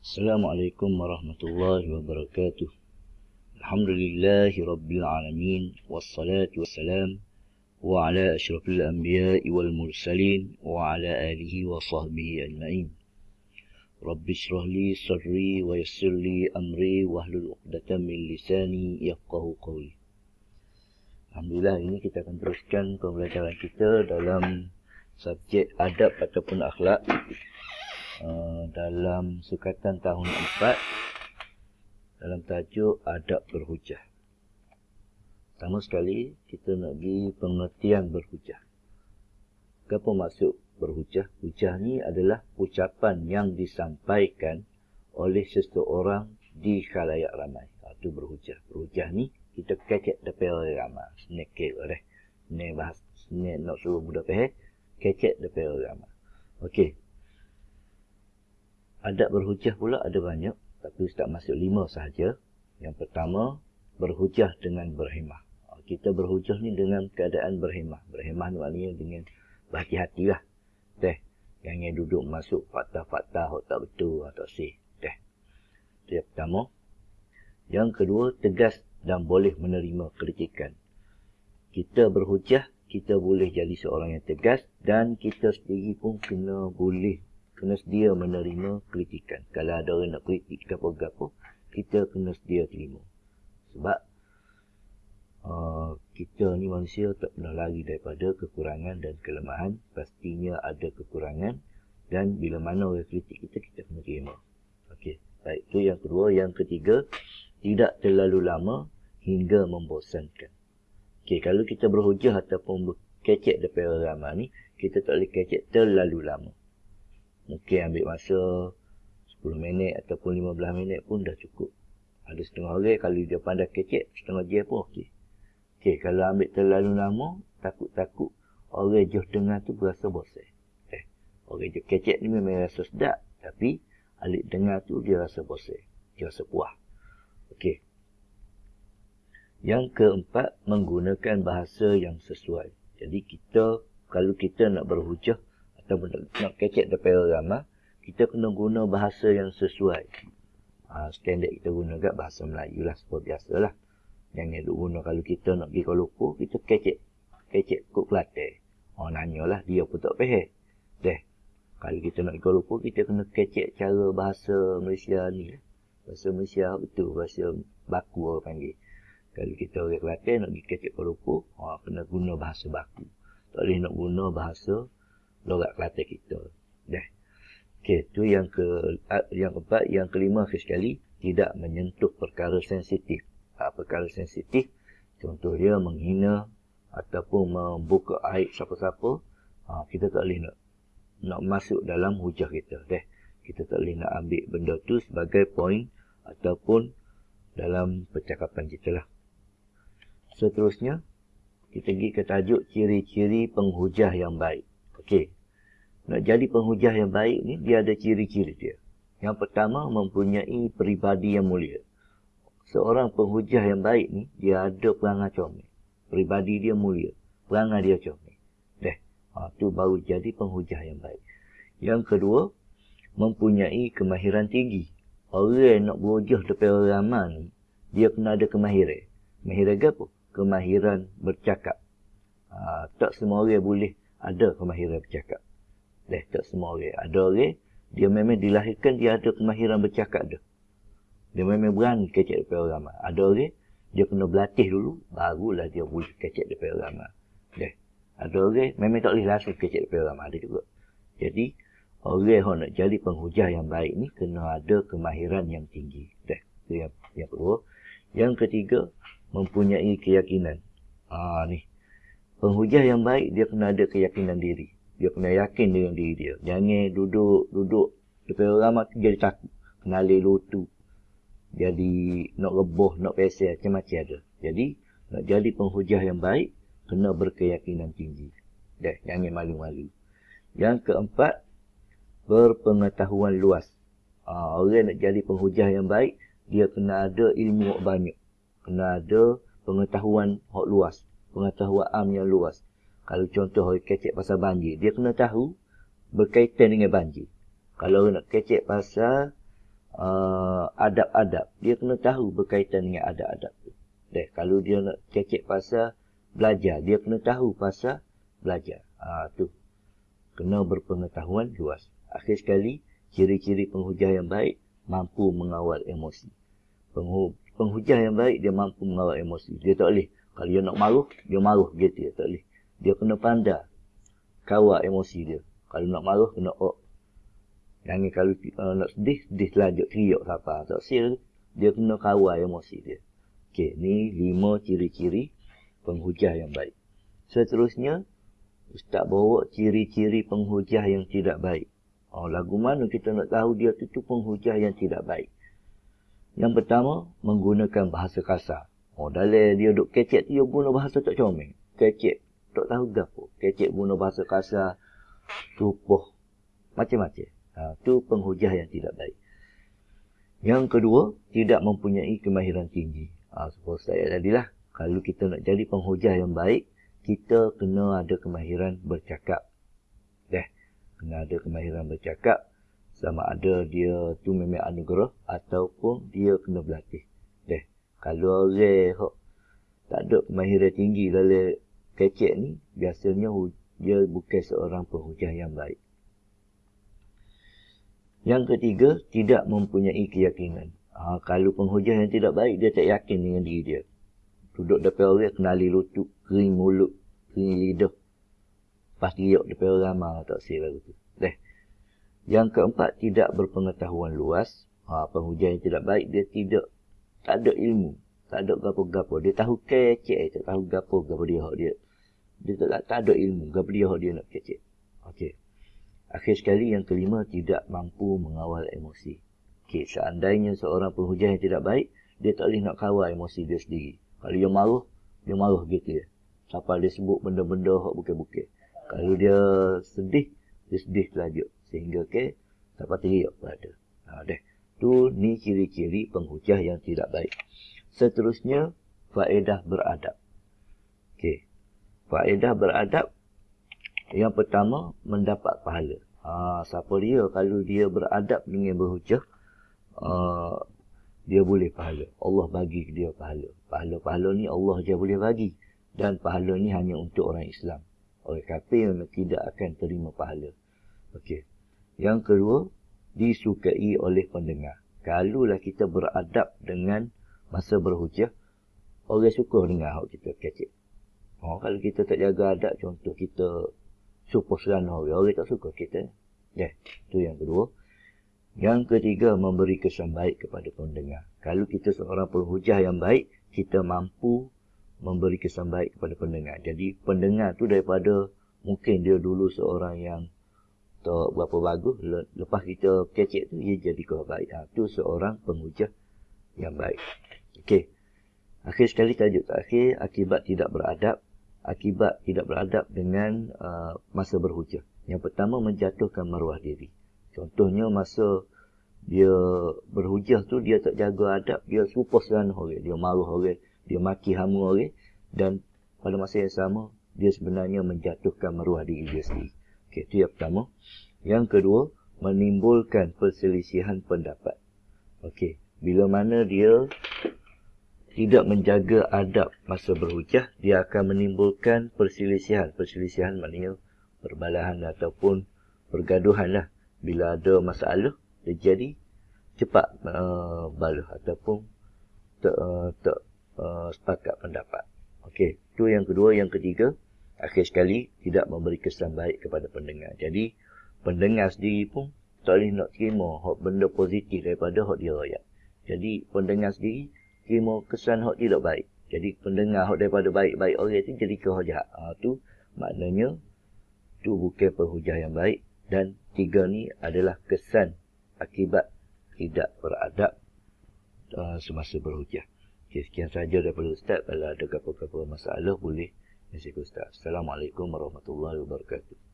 Assalamualaikum warahmatullahi wabarakatuh. Alhamdulillahi rabbil alamin. Wassalatu wassalam wa ala ashrafil anbiya'i wal mursalin wa ala alihi wa sahbihi ajma'in. Rabbi shrah li sadri wa yassir li amri wahlul 'uqdatam min lisani yafqahu qawli. Alhamdulillah, ini kita akan teruskan pembelajaran kita dalam subjek adab ataupun akhlak dalam sukatan tahun 4 dalam tajuk adab berhujah. Pertama sekali kita nak pergi pengertian berhujah. Apa maksud berhujah? Hujah ni adalah ucapan yang disampaikan oleh seseorang di khalayak ramai. Itu berhujah. Berhujah ni kita kecek depan orang ramai. Senekek oleh. Ini bahas ini nak suruh budak faham. Kecek depan orang ramai. Okey. Adab berhujah pula ada banyak, tapi Ustaz masuk 5 sahaja. Yang pertama, berhujah dengan berhemah. Kita berhujah ni dengan keadaan berhemah. Berhemah ni maknanya dengan berhati-hati lah. Jangan duduk masuk fakta-fakta yang tak betul atau sih. Itu yang pertama. Yang kedua, tegas dan boleh menerima kritikan. Kita berhujah, kita boleh jadi seorang yang tegas dan kita sendiri pun kena sedia menerima kritikan. Kalau ada orang nak kritik apa-apa, kita kena sedia terima. Sebab kita ni manusia tak pernah lari daripada kekurangan dan kelemahan. Pastinya ada kekurangan dan bila mana orang kritik kita kena terima. Okey, baik, itu yang kedua. Yang ketiga, tidak terlalu lama hingga membosankan. Okey, kalau kita berhujah ataupun berkecek depan orang ramai ni, kita tak boleh kecek terlalu lama. Mungkin ambil masa 10 minit ataupun 15 minit pun dah cukup. Ada setengah orang kalau dia pandai kecek, setengah jam pun okey. Okey, kalau ambil terlalu lama, takut-takut orang jauh dengar tu berasa bosan. Orang jauh kecek ni memang rasa sedap, tapi alik dengar tu dia rasa bosan. Dia rasa puas. Okey. Yang keempat, menggunakan bahasa yang sesuai. Jadi kalau kita nak berhujah ataupun nak kecek depan orang ramai, kita kena guna bahasa yang sesuai. Standard kita guna kat bahasa Melayu lah, seperti biasalah. Jangan duk guna kalau kita nak pergi Kuala Lumpur, kita kecek kod Kelantan. Nanyalah, dia pun tak faham. Kalau kita nak pergi Kuala Lumpur, kita kena kecek cara bahasa Malaysia ni. Bahasa Malaysia betul, bahasa baku orang panggil. Kalau kita orang Kelantan nak pergi kecek Kuala Lumpur, kena guna bahasa baku. Tak boleh nak guna bahasa logat Kelantan kita. Okey, itu yang keempat. Yang kelima sekali, tidak menyentuh perkara sensitif. Perkara sensitif, contoh dia menghina ataupun membuka aib siapa-siapa, kita tak boleh nak masuk dalam hujah kita. Kita tak boleh nak ambil benda tu sebagai poin ataupun dalam percakapan kita lah. Seterusnya, kita pergi ke tajuk ciri-ciri penghujah yang baik. Okey. Nak jadi penghujah yang baik ni, dia ada ciri-ciri dia. Yang pertama, mempunyai peribadi yang mulia. Seorang penghujah yang baik ni, dia ada perangai comel. Peribadi dia mulia. Perangai dia comel. Tu baru jadi penghujah yang baik. Yang kedua, mempunyai kemahiran tinggi. Orang yang nak berhujah depan orang ramai ni, dia kena ada kemahiran. Kemahiran apa? Kemahiran bercakap. Tak semua orang boleh ada kemahiran bercakap. Tak semua orang. Ada orang, dia memang dilahirkan dia ada kemahiran bercakap dah. Dia memang berani kecek depan orang ramai. Ada orang, dia kena berlatih dulu, barulah dia boleh kecek depan orang ramai. Ada orang, memang tak boleh langsung kecek depan orang ramai. Ada juga. Jadi, orang yang nak jadi penghujah yang baik ni, kena ada kemahiran yang tinggi. Itu yang kedua. Yang ketiga, mempunyai keyakinan. Ni. Penghujah yang baik, dia kena ada keyakinan diri. Dia kena yakin dengan diri dia. Jangan duduk depan orang ramai tu jadi takut. Kenali lutu. Jadi nak reboh, nak pesel, macam-macam ada. Jadi, nak jadi penghujah yang baik, kena berkeyakinan tinggi. Jangan malu-malu. Yang keempat, berpengetahuan luas. Orang nak jadi penghujah yang baik, dia kena ada ilmu banyak. Kena ada pengetahuan yang luas. Pengetahuan yang luas. Kalau contoh orang kecek pasal banjir, dia kena tahu berkaitan dengan banjir. Kalau nak kecek pasal adab-adab. Dia kena tahu berkaitan dengan adab-adab tu. Kalau dia nak kecek pasal belajar, dia kena tahu pasal belajar. Tu. Kena berpengetahuan luas. Akhir sekali, ciri-ciri penghujah yang baik mampu mengawal emosi. Penghujah yang baik dia mampu mengawal emosi. Dia tak boleh. Kalau dia nak marah, dia marah gitu. Dia tak boleh. Dia kena pandai kawal emosi dia. Kalau nak marah, kena jangan kalau nak sedih, sedih selajuk, teriak siapa. Tak sil. Dia kena kawal emosi dia. Okey, ni 5 ciri-ciri penghujah yang baik. Seterusnya, Ustaz bawa ciri-ciri penghujah yang tidak baik. Lagu mana kita nak tahu dia tu penghujah yang tidak baik? Yang pertama, menggunakan bahasa kasar. Dalam dia duk kecek tu, dia guna bahasa tak comel. Kecek, tak tahu gapo. Kecek guna bahasa kasar, tupuh, macam-macam. Tu penghujah yang tidak baik. Yang kedua, tidak mempunyai kemahiran tinggi. Seperti saya tadilah, kalau kita nak jadi penghujah yang baik, kita kena ada kemahiran bercakap. Kena ada kemahiran bercakap. Sama ada dia tu memang anugerah ataupun dia kena berlatih. Kalau orang tak ada kemahiran tinggi dalam kecek ni, biasanya dia bukan seorang penghujah yang baik. Yang ketiga, tidak mempunyai keyakinan. Kalau penghujah yang tidak baik, dia tak yakin dengan diri dia. Duduk depan orang, kenali lutut, kering mulut, kering lidah. Lepas riak depan orang ramai, tak silap tu. Yang keempat, tidak berpengetahuan luas. Penghujah yang tidak baik, dia tak ada ilmu. Tak ada gapo-gapo. Dia tahu kecek, tak tahu gapo-gapo dia. Dia tak ada ilmu. Gapo dia nak kecek. Okey. Akhir sekali, yang kelima, tidak mampu mengawal emosi. Okey, seandainya seorang penghujah yang tidak baik, dia tak boleh nak kawal emosi dia sendiri. Kalau dia marah gitu ya. Sampai dia sebut benda-benda hak bukan-bukan. Kalau dia sedih selajuk. Sehingga sampai teriak pada. Tu ni ciri-ciri penghujah yang tidak baik. Seterusnya, faedah beradab. Okey. Faedah beradab, yang pertama, mendapat pahala. Siapa dia? Kalau dia beradab dengan berhujah, dia boleh pahala. Allah bagi dia pahala. Pahala-pahala ni Allah je boleh bagi. Dan pahala ni hanya untuk orang Islam. Orang kafir memang tidak akan terima pahala. Okey. Yang kedua, disukai oleh pendengar. Kalaulah kita beradab dengan masa berhujah, orang suka dengar hak kita kecek. Kalau kita tak jaga adab, contoh kita supo serana orang tak suka kita. Tu yang kedua. Yang ketiga, memberi kesan baik kepada pendengar. Kalau kita seorang penghujah yang baik, kita mampu memberi kesan baik kepada pendengar. Jadi pendengar tu daripada mungkin dia dulu seorang yang tak berapa bagus, lepas kita kecek tu, dia jadi kau baik. Tu seorang penghujah yang baik. Okey. Akhir sekali, tajuk terakhir, akibat tidak beradab. Akibat tidak beradab dengan masa berhujah. Yang pertama, menjatuhkan maruah diri. Contohnya, masa dia berhujah tu, dia tak jaga adab, dia serupa serana orang. Dia marah orang, dia maki hama orang. Dan pada masa yang sama, dia sebenarnya menjatuhkan maruah diri dia sendiri. Okey, itu yang pertama. Yang kedua, menimbulkan perselisihan pendapat. Okey, bila mana dia tidak menjaga adab masa berhujah, dia akan menimbulkan perselisihan. Perselisihan maknanya perbalahan ataupun pergaduhan lah. Bila ada masalah terjadi, cepat balah ataupun tak sepakat pendapat. Okey, itu yang kedua. Yang ketiga, akhir sekali, tidak memberi kesan baik kepada pendengar. Jadi, pendengar sendiri pun tak boleh nak terima benda positif daripada hak dia rakyat. Jadi, pendengar sendiri terima kesan hak tidak baik. Jadi, pendengar hak daripada baik-baik orang itu jadi ke hak jahat. Tu maknanya, tu bukan penghujah yang baik. Dan tiga ni adalah kesan akibat tidak beradab semasa berhujah. Okay, sekian saja daripada Ustaz. Kalau ada apa-apa masalah, boleh message Ustaz. Assalamualaikum warahmatullahi wabarakatuh.